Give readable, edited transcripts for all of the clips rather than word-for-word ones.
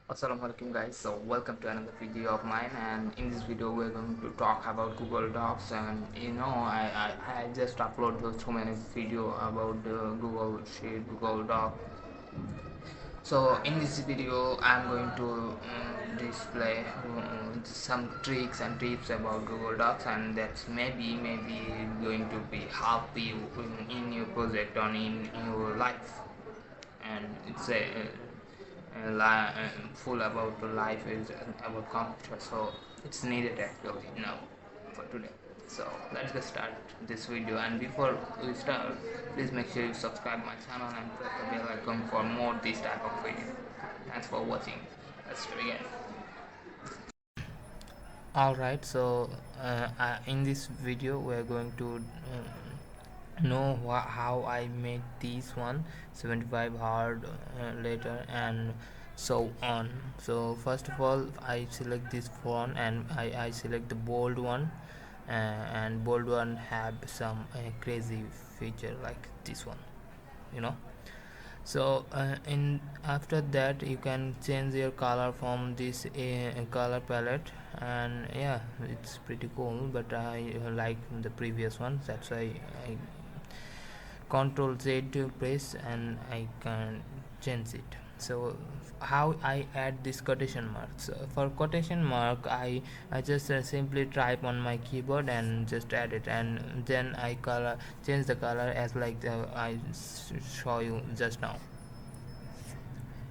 Assalamualaikum guys, so welcome to another video of mine, and in this video we're going to talk about Google Docs. And I just uploaded so many video about Google Sheet, Google Doc. So in this video I'm going to display some tricks and tips about Google Docs, and that's maybe going to be help you in your project or in your life. And it's full about the life is about computer, so it's needed actually now for today. So let's get started this video, and before we start, please make sure you subscribe my channel and press the bell icon for more this type of video. Thanks for watching. Let's begin. Alright, so in this video we're going to know how I made these 75 hard later and so on. So first of all, I select this font and I select the bold one, and bold one have some crazy feature like this one, you know. So in after that you can change your color from this color palette, and yeah, it's pretty cool, but I like the previous one, that's why I Control Z to press and I can change it. So how I add this quotation marks? For quotation mark, I just simply type on my keyboard and just add it, and then I change the color as like I show you just now.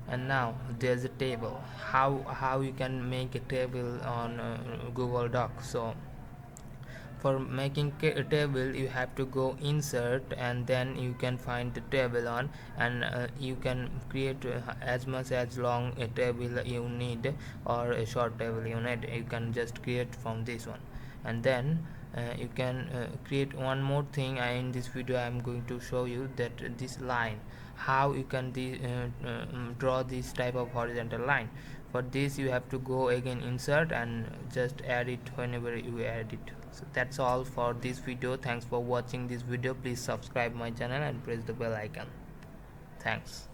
And now there's a table. How you can make a table on Google Docs? So for making a table, you have to go insert, and then you can find the table on, and you can create as much as long a table you need or a short table you need. You can just create from this one, and then you can create one more thing. In this video I am going to show you that this line, how you can draw this type of horizontal line. For this you have to go again insert and just add it whenever you add it. So that's all for this video. Thanks for watching this video. Please subscribe my channel and press the bell icon. Thanks.